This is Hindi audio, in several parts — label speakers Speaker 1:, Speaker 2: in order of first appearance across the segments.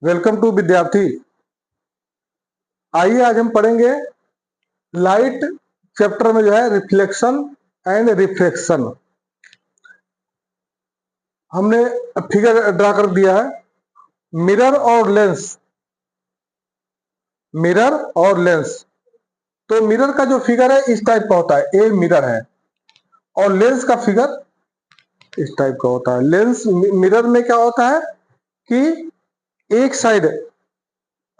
Speaker 1: वेलकम टू विद्यार्थी। आइए आज हम पढ़ेंगे लाइट चैप्टर में जो है रिफ्लेक्शन एंड रिफ्रैक्शन। हमने फिगर ड्रा कर दिया है, मिरर और लेंस। मिरर और लेंस, तो मिरर का जो फिगर है इस टाइप का होता है, ये मिरर है, और लेंस का फिगर इस टाइप का होता है। लेंस मिरर में क्या होता है कि एक साइड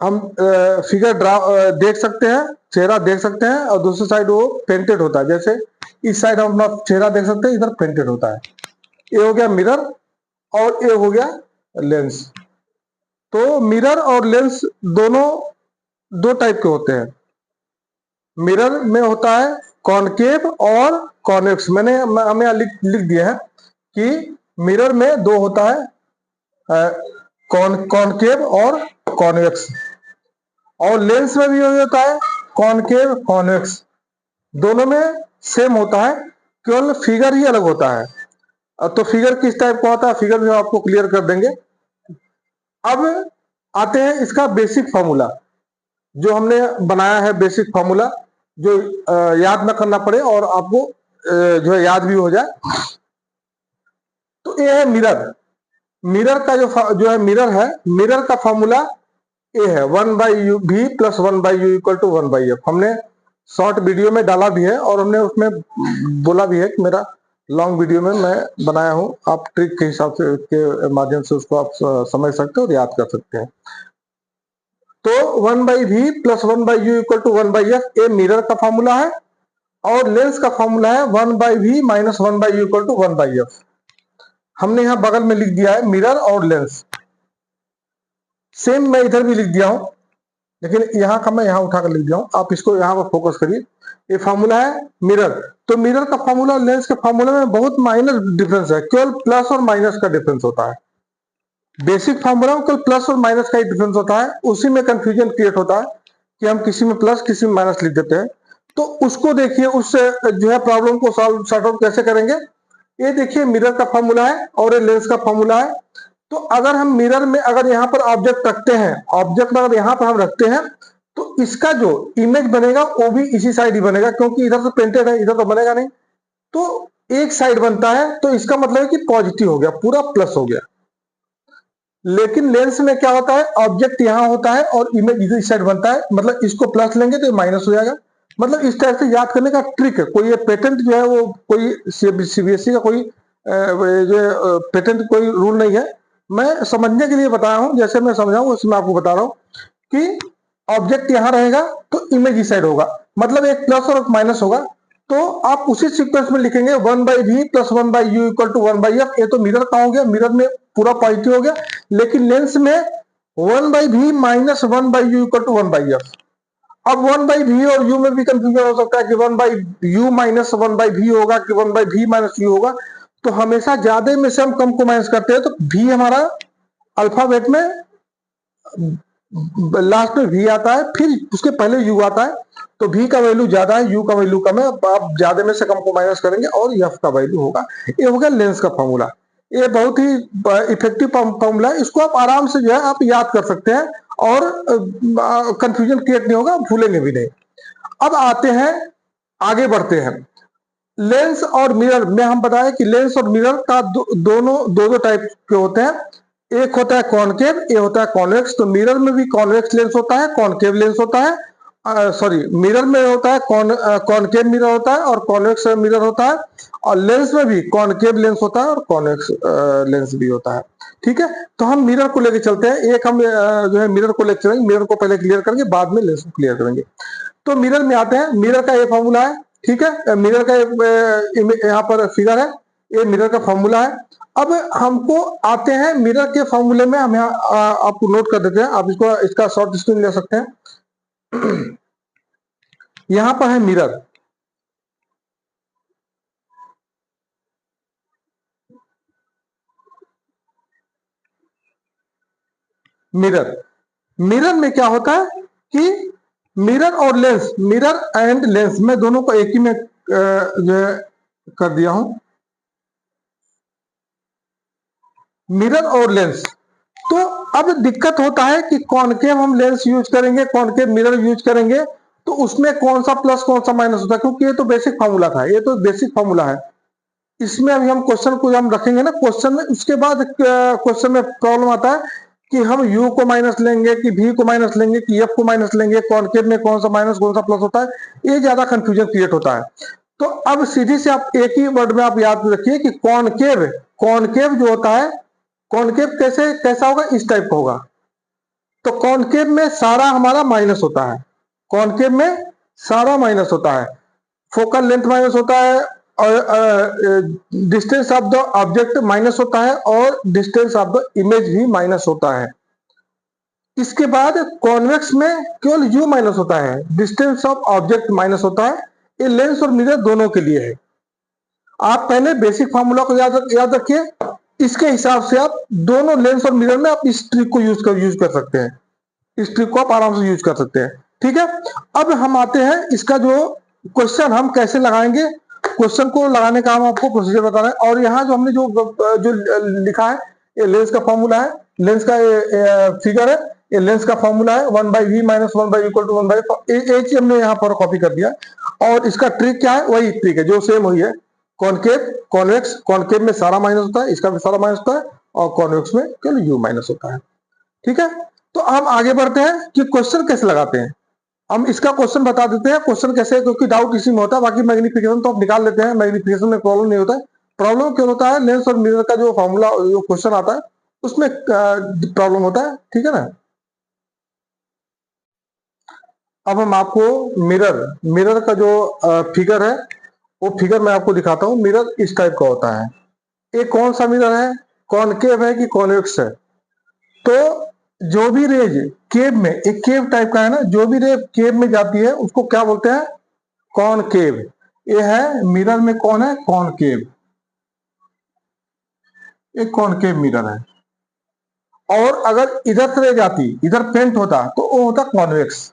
Speaker 1: हम फिगर ड्रा देख सकते हैं, चेहरा देख सकते हैं, और दूसरी साइड वो पेंटेड होता है। जैसे इस साइड हम अपना चेहरा देख सकते हैं, इधर पेंटेड होता है। ये हो गया मिरर और ये हो गया लेंस। तो मिरर और लेंस दोनों दो टाइप के होते हैं। मिरर में होता है कॉनकेव और कॉन्वेक्स। हमें यहाँ लिख दिया है कि मिरर में दो होता है, कॉनकेव और कॉन्वेक्स, और लेंस में भी यही होता है कॉनकेव कॉन्वेक्स। दोनों में सेम होता है, केवल फिगर ही अलग होता है। तो फिगर किस टाइप का होता है, फिगर भी आपको क्लियर कर देंगे। अब आते हैं इसका बेसिक फार्मूला, जो हमने बनाया है बेसिक फार्मूला, जो याद ना करना पड़े और आपको जो है याद भी हो जाए। तो ये है मिरर। मिरर का जो है मिरर है, मिरर का फार्मूला ये है 1/u v plus 1/u equal to 1/f। हमने शॉर्ट वीडियो में डाला भी है और हमने उसमें बोला भी है कि मेरा लॉन्ग वीडियो में मैं बनाया हूं, आप ट्रिक के हिसाब से के माध्यम से उसको आप समझ सकते हो और याद कर सकते हैं। तो 1/v plus 1/u equal to 1/f ये मिरर का फार्मूला है, और लेंस का फार्मूला है 1/v minus 1/u equal to 1/f। हमने यहाँ बगल में लिख दिया है मिरर और लेंस। सेम मैं इधर भी लिख दिया हूं, लेकिन यहाँ का मैं यहाँ उठाकर लिख दिया हूं, आप इसको यहाँ पर फोकस करिए। ये फार्मूला है मिरर। तो मिरर का फार्मूला और लेंस के फार्मूला में बहुत माइनर डिफरेंस है, केवल प्लस और माइनस का डिफरेंस होता है। बेसिक फार्मूला में केवल प्लस और माइनस का ही डिफरेंस होता है। उसी में कंफ्यूजन क्रिएट होता है कि हम किसी में प्लस किसी में माइनस लिख देते हैं। तो उसको देखिए, उससे जो है प्रॉब्लम को सॉर्ट आउट कैसे करेंगे। ये देखिए मिरर का फार्मूला है और ये लेंस का फार्मूला है। तो अगर हम मिरर में अगर यहाँ पर ऑब्जेक्ट रखते हैं, ऑब्जेक्ट अगर यहाँ पर हम रखते हैं, तो इसका जो इमेज बनेगा वो भी इसी साइड ही बनेगा, क्योंकि इधर तो पेंटेड है, इधर तो बनेगा नहीं। तो एक साइड बनता है, तो इसका मतलब है कि पॉजिटिव हो गया, पूरा प्लस हो गया। लेकिन लेंस में क्या होता है, ऑब्जेक्ट यहाँ होता है और इमेज इधर साइड बनता है, मतलब इसको प्लस लेंगे तो माइनस हो जाएगा। मतलब इस टाइप से याद करने का ट्रिक है। कोई ये पेटेंट जो है वो कोई सीबीएसई का कोई जो पेटेंट कोई रूल नहीं है, मैं समझने के लिए बताया हूं। जैसे मैं समझाऊं उसमें आपको बता रहा हूं कि ऑब्जेक्ट यहाँ रहेगा तो इमेज इस साइड होगा, मतलब एक प्लस और एक माइनस होगा। तो आप उसी सीक्वेंस में लिखेंगे 1/v plus 1/u equal to 1/f। ये तो मिरर का हो गया, मिरर में पूरा पॉजिटिव हो गया। लेकिन लेंस में 1/v minus 1/u equal to 1/f। अब 1/v और u में भी कंफ्यूजन हो सकता है कि 1/u माइनस 1/v होगा कि 1/v माइनस u होगा। तो हमेशा ज्यादा में से हम कम को माइनस करते हैं, तो v हमारा अल्फाबेट में लास्ट में v आता है, फिर उसके पहले u आता है। तो v का वैल्यू ज्यादा है, u का वैल्यू कम है, आप ज्यादा में से कम को माइनस करेंगे और f का वैल्यू होगा। ये हो गया लेंस का फॉर्मूला। ये बहुत ही इफेक्टिव फॉर्मूला है, इसको आप आराम से जो है आप याद कर सकते हैं और कंफ्यूजन क्रिएट नहीं होगा, भूलेंगे भी नहीं। अब आते हैं, आगे बढ़ते हैं। लेंस और मिरर में हम बताएं कि लेंस और मिरर का दोनों दो टाइप के होते हैं। एक होता है कॉनकेव, एक होता है कॉन्वेक्स। तो मिरर में भी कॉन्वेक्स लेंस होता है, कॉनकेव लेंस होता है। सॉरी, मिरर में होता है कॉनकेव मिरर होता है और कॉन्वेक्स मिरर होता है। और लेंस में भी कॉनकेव लेंस होता है और कॉन्वेक्स लेंस भी होता है। ठीक है, तो हम मिरर को लेकर चलते हैं। एक हम जो है मिरर को लेकर चलेंगे, मिरर को पहले क्लियर करेंगे, बाद में लेंस को क्लियर करेंगे। तो मिरर में आते हैं। मिरर का ये फॉर्मूला है, ठीक है, मिरर का यहाँ पर फिगर है, ये मिरर का फॉर्मूला है। अब हमको आते हैं मिरर के फॉर्मूले में, हम यहाँ आपको नोट कर देते हैं, आप इसको इसका शॉर्ट स्क्रीन ले सकते हैं। यहां पर है मिरर। मिरर, मिरर में क्या होता है कि मिरर और लेंस, मिरर एंड लेंस में दोनों को एक ही में जो है कर दिया हूं। मिरर और लेंस, तो अब दिक्कत होता है कि कॉनकेव हम लेंस यूज करेंगे, कॉनकेव मिरर यूज करेंगे, तो उसमें कौन सा प्लस कौन सा माइनस होता है, क्योंकि ये तो बेसिक फार्मूला था, ये तो बेसिक फार्मूला है। इसमें अभी हम क्वेश्चन को हम रखेंगे ना क्वेश्चन में, उसके बाद क्वेश्चन में प्रॉब्लम आता है कि हम u को माइनस लेंगे कि v को माइनस लेंगे कि f को माइनस लेंगे, कॉनकेव में कौन सा माइनस कौन सा प्लस होता है, ये ज्यादा कंफ्यूजन क्रिएट होता है। तो अब सीधी से आप एक ही वर्ड में आप याद रखिए कि कॉनकेव, कॉनकेव जो होता है, कॉनकेव कैसे कैसा होगा, इस टाइप का होगा। तो कॉनकेव में सारा हमारा माइनस होता है, कॉनकेव में सारा माइनस होता है, फोकल लेंथ माइनस होता है, और distance of the object minus होता है, और डिस्टेंस ऑफ द इमेज भी माइनस होता है। इसके बाद कॉन्वेक्स में केवल u माइनस होता है, डिस्टेंस ऑफ ऑब्जेक्ट माइनस होता है। ये लेंस और मिरर दोनों के लिए है। आप पहले बेसिक फार्मूला को याद रखिए, इसके हिसाब से आप दोनों लेंस और मिरर में आप इस ट्रिक को यूज कर सकते हैं, इस ट्रिक को आप आराम से यूज कर सकते हैं। ठीक है, अब हम आते हैं इसका जो क्वेश्चन हम कैसे लगाएंगे, क्वेश्चन को लगाने का हम आपको प्रोसीजर बता रहे हैं। और यहाँ जो हमने जो लिखा है, ये लेंस का फॉर्मूला है, लेंस का फिगर है, ये लेंस का फॉर्मूला है 1/v minus 1/v equal to 1/, एक ही हमने यहाँ पर कॉपी कर दिया। और इसका ट्रिक क्या है, वही ट्रिक है जो सेम हुई है, कॉनकेव कॉन्वेक्स, कॉनकेव में सारा माइनस होता है, इसका भी सारा माइनस होता है, और कॉन्वेक्स में केवल u माइनस होता है। ठीक है, तो हम आगे बढ़ते हैं कि क्वेश्चन कैसे लगाते हैं। हम इसका क्वेश्चन बता देते हैं, क्वेश्चन कैसे, क्योंकि डाउट इसी में होता है, बाकी मैग्निफिकेशन तो आप निकाल लेते हैं, मैग्निफिकेशन में प्रॉब्लम नहीं होता है। प्रॉब्लम क्यों होता है, लेंस और मिरर का जो फॉर्मूला जो क्वेश्चन आता है उसमें प्रॉब्लम होता है। ठीक है ना, अब हम आपको मिरर, मिरर का जो फिगर है वो फिगर मैं आपको दिखाता हूँ। मिरर इस टाइप का होता है। ये कौन सा मिरर है, कॉनकेव है कि कॉन्वेक्स है। तो जो भी रेज केव में, एक केव टाइप का है ना, जो भी रे केव में जाती है उसको क्या बोलते हैं, कॉनकेव। ये है मिरर में कौन है, कॉनकेव, एक कॉनकेव मिरर है। और अगर इधर से रे जाती, इधर पेंट होता, तो वो होता कॉन्वेक्स।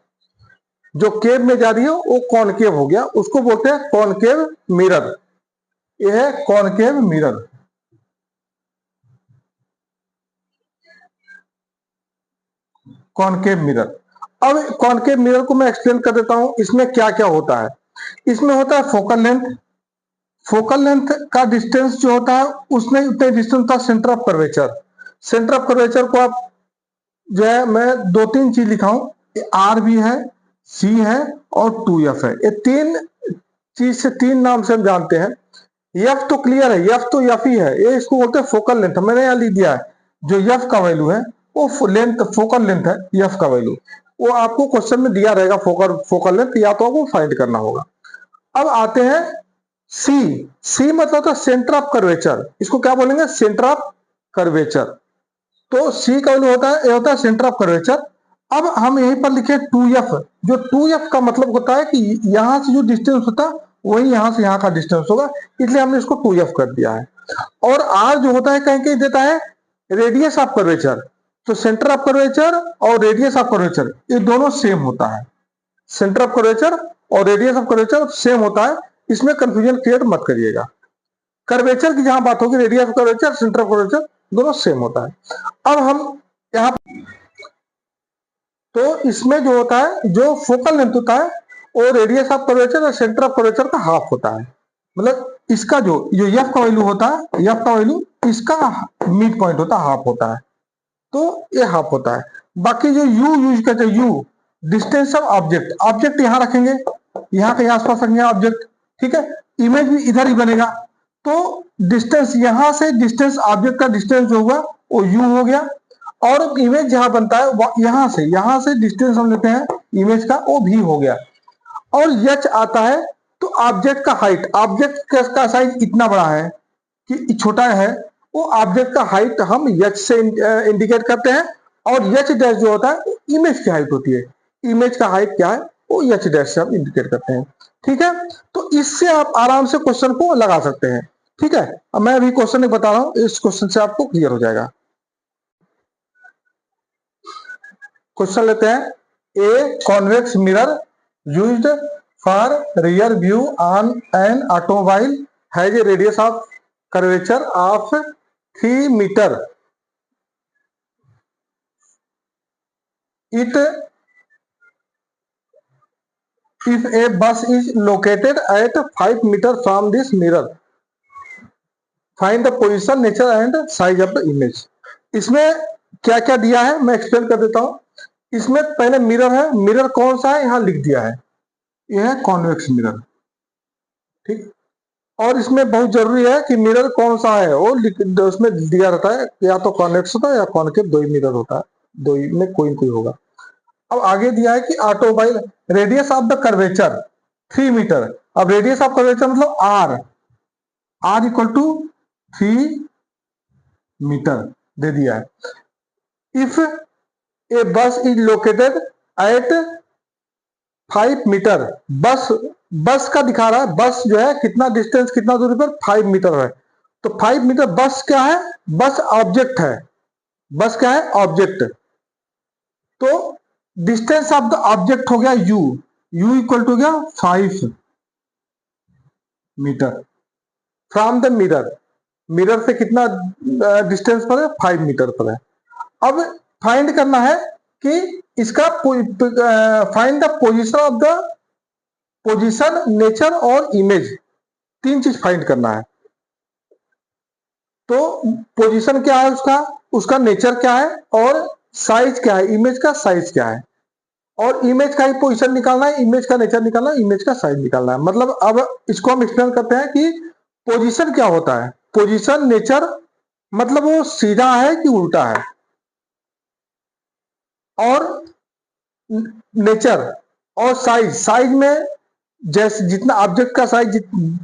Speaker 1: जो केव में जा रही है वो कॉनकेव हो गया, उसको बोलते हैं कॉनकेव मिरर। ये है कॉनकेव मिरर। कॉनकेव मिरर, अब कॉनकेव मिरर को मैं एक्सप्लेन कर देता हूं, इसमें क्या क्या होता है। इसमें होता है फोकल लेंथ, फोकल लेंथ का डिस्टेंस जो होता है उसमें उतने डिस्टेंस का centre of curvature. Centre of curvature को आप जो है, मैं दो तीन चीज लिखा हूं, आर भी है, सी है, और 2f है। ये तीन चीज से, तीन नाम से हम जानते हैं। एफ तो क्लियर है, एफ तो एफ ही है, ये इसको बोलते हैं फोकल लेंथ। मैंने यहाँ लिख दिया है, जो एफ का वैल्यू है वो लेंथ, फोकल लेंथ है, एफ का वैल्यू। वो आपको क्वेश्चन में दिया रहेगा, फोकल लेंथ, या तो आपको फाइंड करना होगा। अब आते हैं सी, सी मतलब होता है सेंटर ऑफ कर्वेचर, इसको क्या बोलेंगे, सेंटर ऑफ कर्वेचर। तो सी का वैल्यू होता है, ये होता है सेंटर ऑफ कर्वेचर। अब हम यहीं पर लिखे 2f, जो 2f का मतलब होता है कि यहां से जो डिस्टेंस होता है वही यहां से यहां का डिस्टेंस होगा, इसलिए हमने इसको 2f कर दिया है। और r जो होता है कहीं कहीं देता है रेडियस ऑफ कर्वेचर। तो सेंटर ऑफ कर्वेचर और रेडियस ऑफ कर्वेचर ये दोनों सेम होता है, सेंटर ऑफ कर्वेचर और रेडियस ऑफ कर्वेचर सेम होता है, इसमें कंफ्यूजन क्रिएट मत करिएगा। कर्वेचर की जहां बात होगी, radius of curvature, centre of curvature दोनों सेम होता है। अब हम यहाँ, तो इसमें जो होता है, जो फोकल लेंथ होता है वो रेडियस ऑफ कर्वेचर और सेंटर ऑफ कर्वेचर का हाफ होता है। मतलब इसका जो जो एफ का वैल्यू होता है, एफ का वैल्यू इसका मिड पॉइंट होता है, हाफ होता है, तो ये हाफ होता है। बाकी जो यू यूज करते हैं, you distance of object, object यहाँ रखेंगे, यहाँ के आसपास रखेंगे ऑब्जेक्ट। ठीक है, इमेज भी इधर ही बनेगा। तो डिस्टेंस यहां से, डिस्टेंस ऑब्जेक्ट का डिस्टेंस जो होगा वो यू हो गया, और इमेज जहां बनता है यहां से डिस्टेंस हम लेते हैं इमेज का, वो भी हो गया। और यच आता है, तो ऑब्जेक्ट का हाइट, ऑब्जेक्ट का साइज इतना बड़ा है कि छोटा है, वो ऑब्जेक्ट का हाइट हम यच से इंडिकेट करते हैं। और यच डैश जो होता है इमेज की हाइट होती है, इमेज का हाइट क्या है वो यच डैश से हम इंडिकेट करते हैं। ठीक है, तो इससे आप आराम से क्वेश्चन को लगा सकते हैं। ठीक है, अब मैं अभी क्वेश्चन एक बता रहा हूं, इस क्वेश्चन से आपको क्लियर हो जाएगा। क्वेश्चन लेते हैं, a convex mirror used for rear view on an automobile has a radius of curvature of 3 metre, it if a bus is located at 5 meter from this mirror, find the position, nature and size of the image। इसमें क्या क्या दिया है मैं एक्सप्लेन कर देता हूं। इसमें पहले मिरर है, मिरर कौन सा है यहां लिख दिया है, यह है कॉन्वेक्स मिरर, ठीक। और इसमें बहुत जरूरी है कि मिरर कौन सा है वो उसमें दिया रहता है, या तो कॉन्वेक्स होता है या कॉन्केव, दो ही मिरर होता है, दो ही में कोई कोई होगा। अब आगे दिया है कि automobile radius of the curvature 3 metre. अब रेडियस ऑफ कर्वेचर मतलब आर इक्वल टू 3 मीटर दे दिया है। इफ ए बस इज लोकेटेड एट 5 मीटर, बस का दिखा रहा है, बस जो है कितना डिस्टेंस, कितना दूरी पर, 5 मीटर है। तो 5 मीटर बस क्या है, बस ऑब्जेक्ट है, बस क्या है ऑब्जेक्ट। तो डिस्टेंस ऑफ द ऑब्जेक्ट हो गया यू इक्वल टू गया 5 metre from the mirror, mirror से कितना डिस्टेंस पर है, 5 मीटर पर है। अब फाइंड करना है कि इसका find the position of the position, nature और इमेज, तीन चीज फाइंड करना है। तो पोजीशन क्या है उसका, उसका नेचर क्या है, और साइज क्या है, इमेज का साइज क्या है। और इमेज का ही पोजीशन निकालना है, इमेज का नेचर निकालना है, इमेज का साइज निकालना है। मतलब अब इसको हम एक्सप्लेन करते हैं कि पोजीशन क्या होता है। पोजीशन, नेचर मतलब वो सीधा है कि उल्टा है, और नेचर और साइज, साइज में जैसे जितना ऑब्जेक्ट का साइज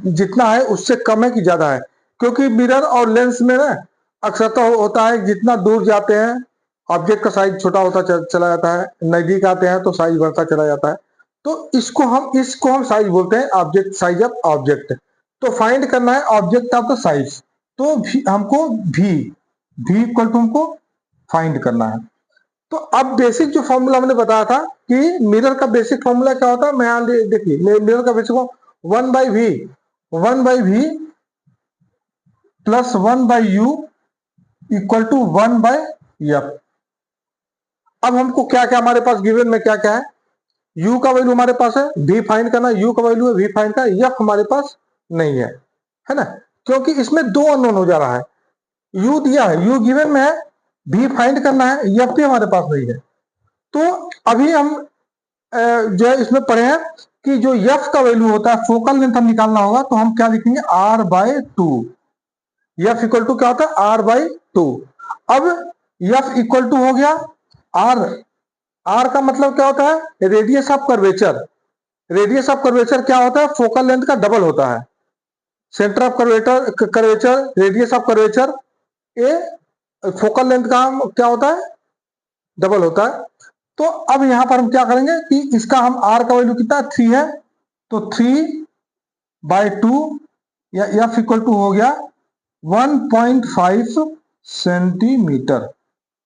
Speaker 1: जितना है उससे कम है कि ज्यादा है। क्योंकि मिरर और लेंस में ना अक्सर तो होता है जितना दूर जाते हैं ऑब्जेक्ट का साइज छोटा होता चला जाता है, नजदीक आते हैं तो साइज बढ़ता चला जाता है। तो इसको हम साइज बोलते हैं, ऑब्जेक्ट साइज ऑफ ऑब्जेक्ट। तो फाइंड करना है ऑब्जेक्ट ऑफ द साइज, तो हमको भी इक्वल टू हमको फाइंड करना है। तो अब बेसिक जो फॉर्मूला हमने बताया था कि मिरर का बेसिक फॉर्मूला क्या होता है, मैं यहां देखिए मिरर का basic 1/v plus 1/u equal to 1/f। अब हमको क्या क्या हमारे पास गिवन में क्या क्या है, u का वैल्यू हमारे पास है, v फाइंड करना, u का वैल्यू है, v फाइंड का, f हमारे पास नहीं है ना, क्योंकि इसमें दो अननोन हो जा रहा है। u दिया है, u गिवन में है, v फाइंड करना है, f भी हमारे पास नहीं है। तो अभी हम जो है इसमें पढ़े हैं कि जो f का वैल्यू होता है, फोकल लेंथ हम निकालना होगा, तो हम क्या लिखेंगे r/2। f इक्वल टू क्या होता है r/2। अब f इक्वल टू हो गया r का मतलब क्या होता है radius of curvature. Radius of curvature क्या होता है, फोकल लेंथ का डबल होता है। Centre of curvature radius of curvature A focal length का क्या होता है डबल होता है। तो अब यहां पर हम क्या करेंगे कि इसका हम r का वैल्यू कितना 3 है, तो 3/2 या f इक्वल टू हो गया 1.5 सेंटीमीटर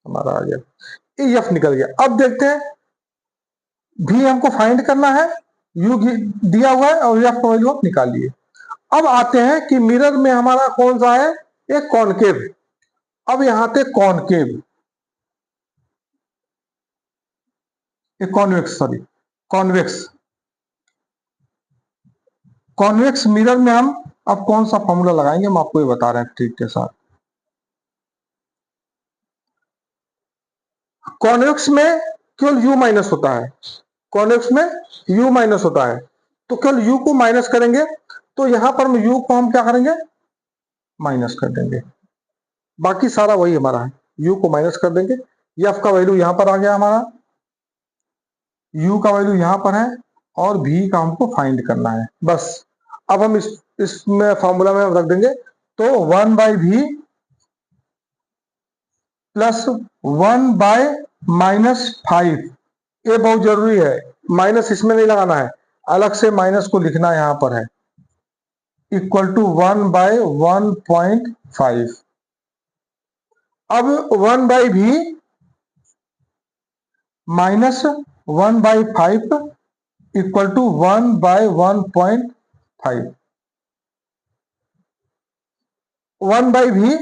Speaker 1: हमारा आ गया, ये f निकल गया। अब देखते हैं भी हमको फाइंड करना है, u दिया हुआ है और f का वैल्यू आप निकालिए। अब आते हैं कि मिरर में हमारा कौन सा है, एक कॉनकेव। अब यहां पे concave, convex sorry convex convex mirror में हम अब कौन सा फॉर्मूला लगाएंगे, हम आपको ये बता रहे हैं ट्रिक के साथ। कॉन्वेक्स में केवल u माइनस होता है, कॉन्वेक्स में u माइनस होता है, तो केवल u को माइनस करेंगे, तो यहां पर u को हम क्या करेंगे माइनस कर देंगे, बाकी सारा वही हमारा है, u को माइनस कर देंगे। f का वैल्यू यहां पर आ गया हमारा, u का वैल्यू यहां पर है, और v का हमको फाइंड करना है बस। अब हम इसमें फॉर्मूला में रख देंगे, तो 1/v प्लस 1/-5, ये बहुत जरूरी है, माइनस इसमें नहीं लगाना है, अलग से माइनस को लिखना यहां पर है, इक्वल टू 1/1.5। अब 1/v minus 1/5 equal to 1/1.5। 1/v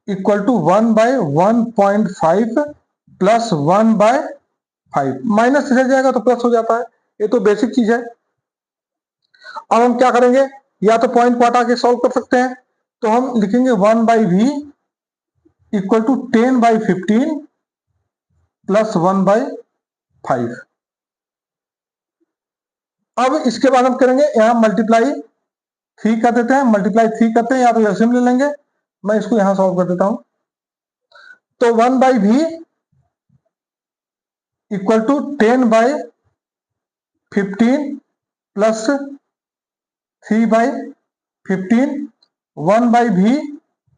Speaker 1: equal to 1/1.5 plus 1/5, minus रह जाएगा तो प्लस हो जाता है, ये तो बेसिक चीज है। अब हम क्या करेंगे, या तो पॉइंट को हटा के सॉल्व कर सकते हैं, तो हम लिखेंगे 1/v इक्वल टू 10/15 प्लस 1/5। अब इसके बाद हम करेंगे यहां मल्टीप्लाई 3 कर देते हैं, मल्टीप्लाई 3 करते हैं, या तो एलसीएम ले लेंगे, मैं इसको यहां सॉल्व कर देता हूं। तो 1/v equal to 10/15 plus 3/15, 1/v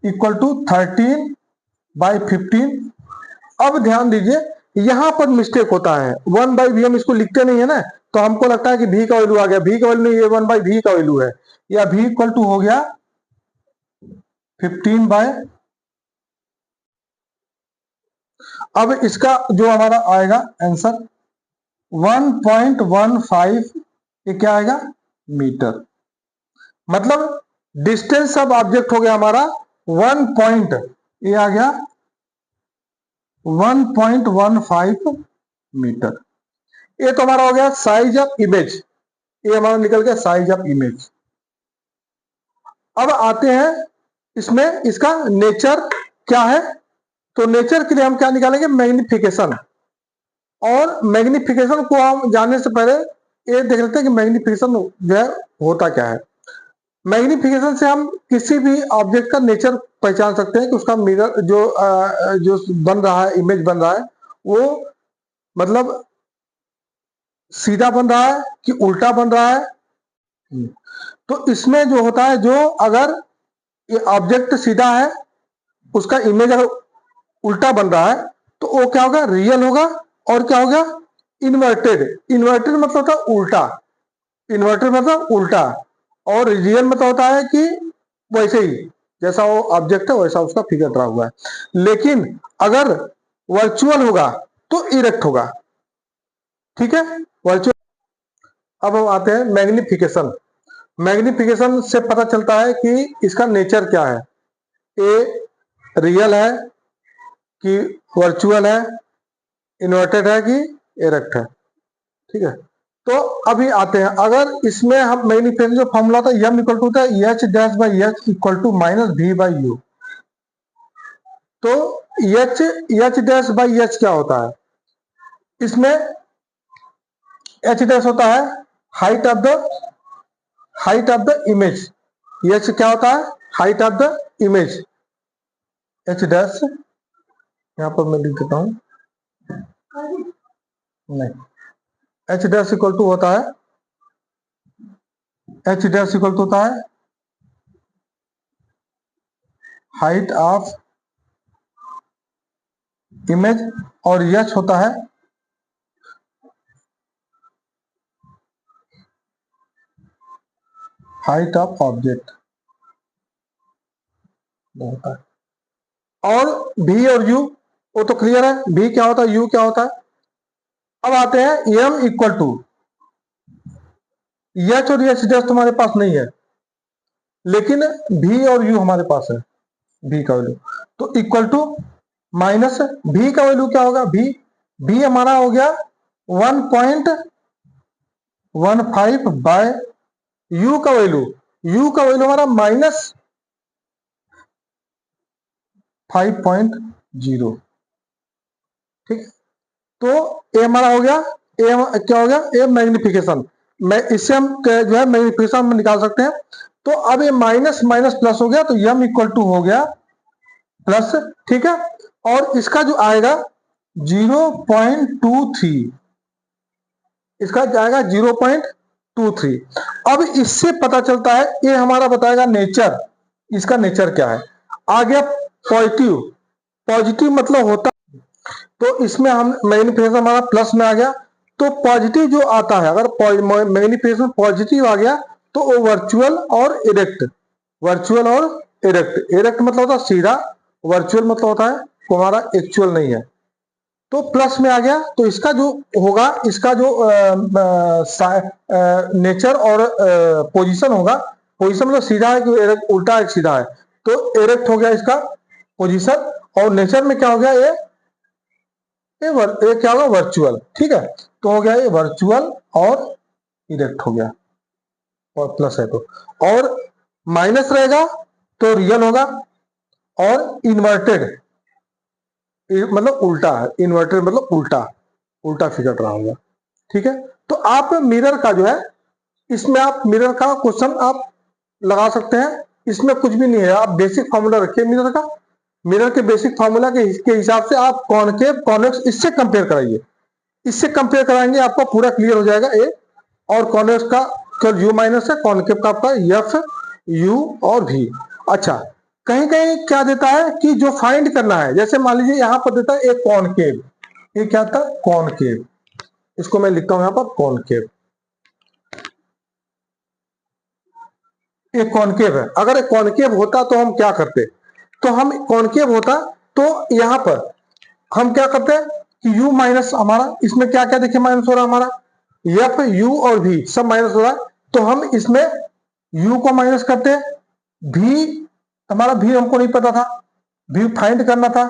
Speaker 1: equal to 13/15। अब ध्यान दीजिए, यहां पर मिस्टेक होता है, 1/v हम इसको लिखते नहीं है ना, तो हमको लगता है कि v का वैल्यू आ गया, v का वैल्यू नहीं, ये 1/v का वैल्यू है, या v इक्वल टू हो गया 15 अब इसका जो हमारा आएगा आंसर 1.15, ये क्या आएगा, मीटर। मतलब डिस्टेंस ऑफ ऑब्जेक्ट हो गया हमारा 1 पॉइंट, ये आ गया 1.15 मीटर। ये तो हमारा हो गया साइज ऑफ इमेज, ये हमारा निकल गया साइज ऑफ इमेज। अब आते हैं इसमें इसका नेचर क्या है, तो नेचर के लिए हम क्या निकालेंगे, मैग्निफिकेशन। और मैग्निफिकेशन को हम जानने से पहले ये देख लेते हैं कि मैग्निफिकेशन जो है होता क्या है। मैग्निफिकेशन से हम किसी भी ऑब्जेक्ट का नेचर पहचान सकते हैं कि उसका मिरर जो बन रहा है, इमेज बन रहा है, वो मतलब सीधा बन रहा है कि उल्टा बन रहा है। तो इसमें जो होता है, जो अगर ये ऑब्जेक्ट सीधा है, उसका इमेज अगर उल्टा बन रहा है, तो वो क्या होगा, रियल होगा। और क्या होगा, इन्वर्टेड। इन्वर्टेड मतलब होता है उल्टा, इन्वर्टेड मतलब उल्टा, और रियल मतलब होता है कि वैसे ही जैसा वो ऑब्जेक्ट है वैसा उसका फिगर ड्रा हुआ है। लेकिन अगर वर्चुअल होगा तो इरेक्ट होगा, ठीक है, वर्चुअल। अब हम आते हैं मैग्निफिकेशन। मैग्निफिकेशन से पता चलता है कि इसका नेचर क्या है, ए रियल है कि वर्चुअल है, इन्वर्टेड है कि इरेक्ट है, ठीक है। तो अभी आते हैं, अगर इसमें हम मैग्निफिकेशन जो फॉर्मूला था, m इक्वल टू था h dash by h equal to minus v by u। तो h डैश बाई h क्या होता है, इसमें h डैश होता है height of the image. h क्या होता है, height of the image. h dash यहां पर मैं लिख देता हूं, नहीं, h डैश इक्वल टू होता है, h डैश इक्वल टू होता है हाइट ऑफ इमेज, और h होता है हाइट ऑफ ऑब्जेक्ट होता है। और v और u वो तो क्लियर है, v क्या होता है, u क्या होता है। अब आते हैं m इक्वल टू h और h डैश तुम्हारे पास नहीं है, लेकिन v और u हमारे पास है, v का वैल्यू, तो इक्वल टू माइनस v का वैल्यू क्या होगा, v हमारा हो गया 1.15 बाय u का वैल्यू हमारा माइनस 5.0, ठीक। तो ए हमारा हो गया, ए क्या हो गया, ए मैग्निफिकेशन। मैं इससे हम जो है मैग्निफिकेशन हम निकाल सकते हैं। तो अब ये माइनस माइनस प्लस हो गया, तो m इक्वल टू हो गया प्लस, ठीक है। और इसका जो आएगा 0.23, इसका जाएगा 0.23। अब इससे पता चलता है, ये हमारा बताएगा नेचर, इसका नेचर क्या है। आ गया पॉजिटिव, पॉजिटिव मतलब होता, तो इसमें हम मैग्निफिकेशन हमारा प्लस में आ गया। तो पॉजिटिव जो आता है, अगर मैग्निफिकेशन पॉजिटिव आ गया, तो वो वर्चुअल और इरेक्ट, वर्चुअल और इरेक्ट, इरेक्ट मतलब होता है सीधा, वर्चुअल मतलब होता है हमारा एक्चुअल नहीं है। तो प्लस में आ गया, तो इसका जो होगा, इसका जो नेचर और पोजीशन होगा, पोजीशन मतलब सीधा है कि एरेक्ट, उल्टा है सीधा है, तो एरेक्ट हो गया इसका पोजीशन। और नेचर में क्या हो गया, ये क्या होगा, वर्चुअल। ठीक है, तो हो गया ये वर्चुअल और इरेक्ट हो गया, और प्लस है तो, और माइनस रहेगा तो रियल होगा, और इन्वर्टेड मतलब उल्टा है, इन्वर्टेड मतलब उल्टा, उल्टा फिगर रहा होगा। ठीक है, तो आप मिरर का जो है, इसमें आप मिरर का क्वेश्चन आप लगा सकते हैं, इसमें कुछ भी नहीं है, आप बेसिक फॉर्मूला रखिए मिरर का, मिरर के बेसिक फार्मूला के हिसाब से आप कॉनकेव कॉन्वेक्स इससे कंपेयर कराइए, इससे कंपेयर कराएंगे आपको पूरा क्लियर हो जाएगा। ए और कॉन्वेक्स का केवल यू माइनस है, कॉनकेव का आपका एफ यू और भी। अच्छा, कहीं कहीं क्या देता है कि जो फाइंड करना है, जैसे मान लीजिए यहां पर देता है एक कॉनकेव, ये क्या था, कॉनकेव, इसको मैं लिखता हूं यहां पर कॉनकेव, एक कॉनकेव है। अगर एक कॉनकेव होता तो हम क्या करते, तो हम कॉनकेव होता तो यहां पर हम क्या करते हैं कि u माइनस, हमारा इसमें क्या क्या देखिए माइनस हो रहा है, हमारा एफ यू और v सब माइनस हो रहा है, तो हम इसमें u को माइनस करते हैं, v हमारा v हमको नहीं पता था, v फाइंड करना था,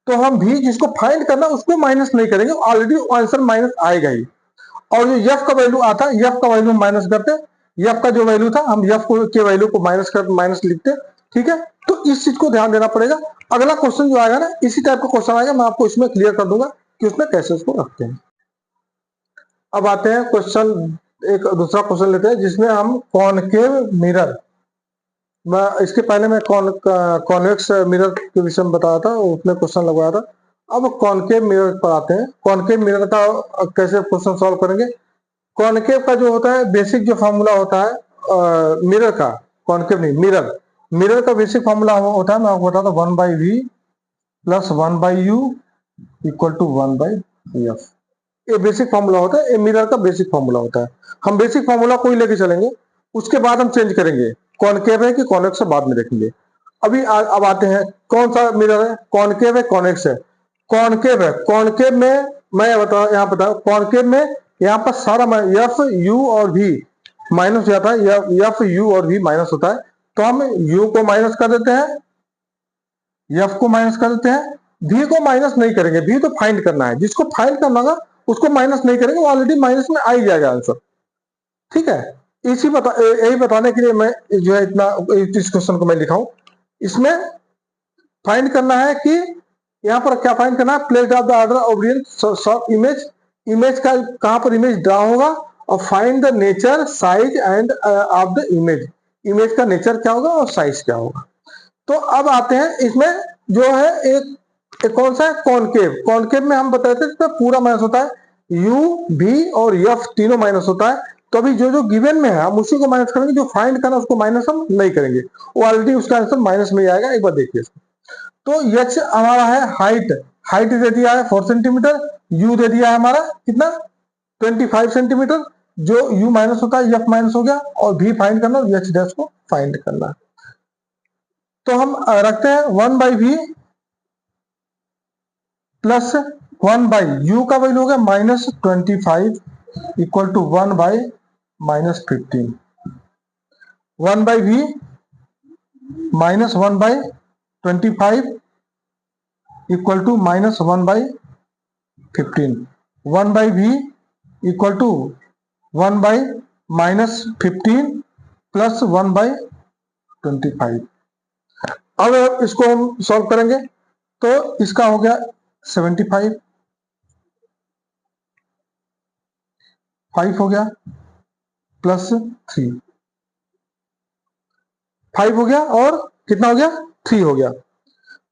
Speaker 1: तो हम v जिसको फाइंड करना उसको माइनस नहीं करेंगे, ऑलरेडी आंसर माइनस आएगा ही। और जो f का वैल्यू आता है, f का वैल्यू माइनस करते, f का जो वैल्यू था हम f के वैल्यू को माइनस लिखते। ठीक है, तो इस चीज को ध्यान देना पड़ेगा। अगला क्वेश्चन जो आएगा ना, इसी टाइप का क्वेश्चन आएगा, मैं आपको इसमें क्लियर कर दूंगा कि उसमें कैसे उसको रखते हैं। अब आते हैं क्वेश्चन, एक दूसरा क्वेश्चन लेते हैं जिसमें हम कॉनकेव मिरर, मैं इसके पहले मैं कॉन्वेक्स मिरर के विषय में बताया था, उसमें क्वेश्चन लगवाया था। अब कॉनकेव मिरर पर आते हैं, कॉनकेव मिरर का कैसे क्वेश्चन सॉल्व करेंगे। कॉनकेव का जो होता है बेसिक जो फॉर्मूला होता है मिरर का, कॉनकेव नहीं मिरर, मिरर का बेसिक फॉर्मूला होता है, मैं आपको बताता हूँ, 1/v plus 1/u equal to 1/f। ये बेसिक फॉर्मूला होता है, ये मिरर का बेसिक फॉर्मूला होता है। हम बेसिक फॉर्मूला को ही लेके चलेंगे, उसके बाद हम चेंज करेंगे, कॉनकेव है कि कॉन्वेक्स है बाद में देखेंगे। अभी अब आते हैं कौन सा मिरर है, कॉनकेव है कॉन्वेक्स है। कॉनकेव है, कॉनकेव में मैं यहाँ बता, कॉनकेव में यहाँ पर सारा एफ यू और भी माइनस हो जाता है, एफ यू और भी माइनस होता है, तो हम यू को माइनस कर देते हैं, एफ को माइनस कर देते हैं, भी को माइनस नहीं करेंगे, भी तो फाइंड करना है, जिसको फाइंड करना होगा उसको माइनस नहीं करेंगे, वो ऑलरेडी माइनस में आ ही जाएगा आंसर। ठीक है, यही बताने के लिए मैं जो है इतना इस क्वेश्चन को मैं लिखा हूं। इसमें फाइंड करना है कि यहाँ पर क्या फाइंड करना है, place of the order of image, image का कहां पर इमेज ड्रा होगा, और find the nature size end of the image, image का नेचर क्या होगा और साइज क्या होगा। तो अब आते हैं इसमें जो है एक कौन सा है, कॉनकेव। कॉनकेव में हम बताए थे इसमें पूरा माइनस होता है, यू भी और एफ तीनों माइनस होता है। तो अभी जो जो गिवन में है हम उसी को माइनस करेंगे, जो फाइंड करना उसको माइनस हम नहीं करेंगे, वो ऑलरेडी उसका आंसर माइनस में आएगा। एक बार देखिए इसको, तो एच हमारा है हाइट, हाइट दे दिया है 4 सेंटीमीटर, यू दे दिया है हमारा कितना 25 सेंटीमीटर, जो यू माइनस होता है एफ माइनस हो गया, और भी फाइंड करना, एच डैश को फाइंड करना है। तो हम रखते हैं 1/v प्लस 1/u का वैल्यू हो गया -25 equal to 1/-15, 1/v minus 1/25 equal to -1/15, 1/v equal to 1/-15 plus 1/25। अब इसको हम सॉल्व करेंगे, तो इसका हो गया 75, 5 हो गया प्लस 3, 5 हो गया और कितना हो गया 3 हो गया।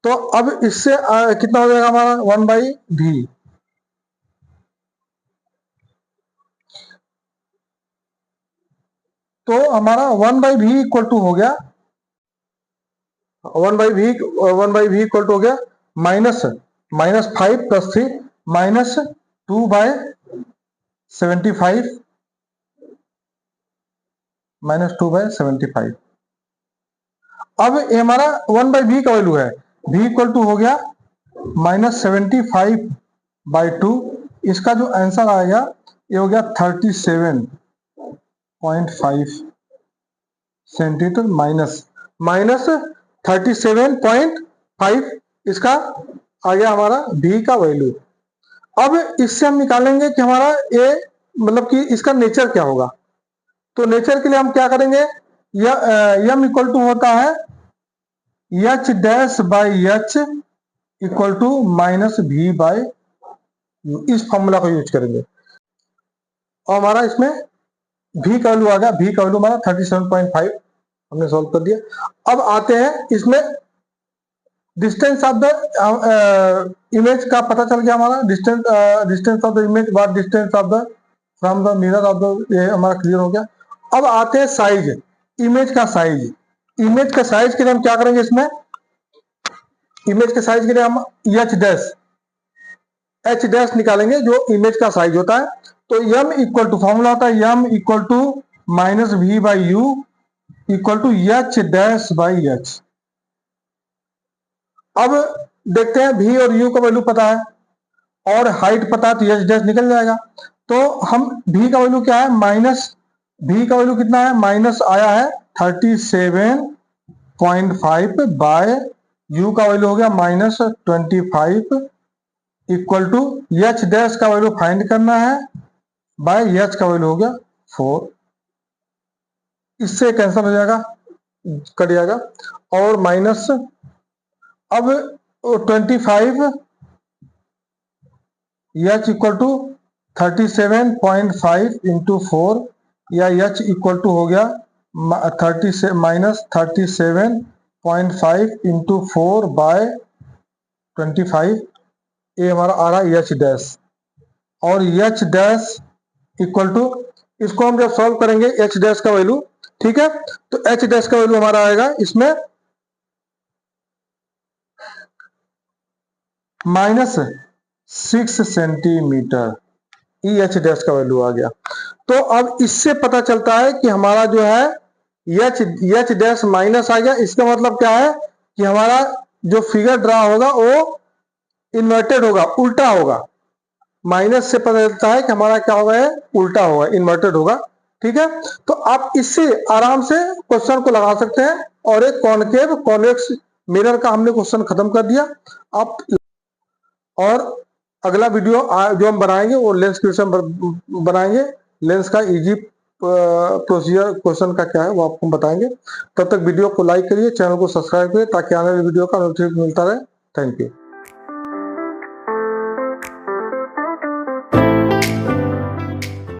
Speaker 1: तो अब इससे कितना हो जाएगा हमारा 1/v, तो हमारा 1/v इक्वल टू हो गया 1/v इक्वल टू हो गया -5 प्लस 3 -2/75 -2/75। अब ये हमारा 1/v का वैल्यू है, v इक्वल टू हो गया -75/2, इसका जो आंसर आएगा ये हो गया 37.5 सेंटीमीटर माइनस 37.5 इसका आ गया हमारा v का वैल्यू। अब इससे हम निकालेंगे कि हमारा ये मतलब कि इसका नेचर क्या होगा। तो नेचर के लिए हम क्या करेंगे, m इक्वल टू होता है H dash by H equal to minus v by U, इस फॉर्मूला को यूज करेंगे। और हमारा इसमें v का वैल्यू आ गया, v का वैल्यू हमारा 37.5 हमने सॉल्व कर दिया। अब आते हैं इसमें डिस्टेंस ऑफ द इमेज का पता चल गया हमारा, distance of the image what distance of the from the mirror of the, ये हमारा क्लियर हो गया। अब आते हैं साइज, इमेज का साइज। इमेज का साइज के लिए हम क्या करेंगे, इसमें इमेज के साइज के लिए हम एच डैश निकालेंगे जो इमेज का साइज होता है। तो m इक्वल टू फॉर्मूला होता है m equal to minus v by U equal to H dash by H. अब देखते हैं v और u का वैल्यू पता है और हाइट पता है तो एच डैश निकल जाएगा। तो हम v का वैल्यू क्या है, माइनस v का वैल्यू कितना है, माइनस आया है 37.5 बाय u का वैल्यू हो गया minus 25 equal to H dash का वैल्यू फाइंड करना है बाय एच का वैल्यू हो गया 4। इससे कैंसिल हो जाएगा, कट जाएगा। और माइनस अब 25 एच इक्वल टू 37.5 इंटू 4 या एच इक्वल टू हो गया माइनस 37.5 इंटू 4 बाय 25। ये हमारा आ रहा है एच डैश। और एच डैश इक्वल टू, इसको हम जब सॉल्व करेंगे एच डैश का वैल्यू, ठीक है, तो एच डैश का वैल्यू हमारा आएगा इसमें minus 6 centimetre, E H dash का वैल्यू आ गया। तो अब इससे पता चलता है कि हमारा जो है एच डैश माइनस आ गया। इसका मतलब क्या है कि हमारा जो फिगर ड्रा होगा वो इन्वर्टेड होगा, उल्टा होगा। माइनस से पता चलता है कि हमारा क्या होगा, उल्टा होगा, इन्वर्टेड होगा। ठीक है, तो आप इससे आराम से क्वेश्चन को लगा सकते हैं। और एक कॉनकेव कॉन्वेक्स मिरर का हमने क्वेश्चन खत्म कर दिया। आप और अगला वीडियो जो हम बनाएंगे वो लेंस क्वेश्चन बनाएंगे। लेंस का इजी प्रोसीजर क्वेश्चन का क्या है वो आपको बताएंगे। तब तक वीडियो को लाइक करिए, चैनल को सब्सक्राइब करिए ताकि आने वाली वीडियो का नोटिफिकेशन मिलता रहे। Thank you.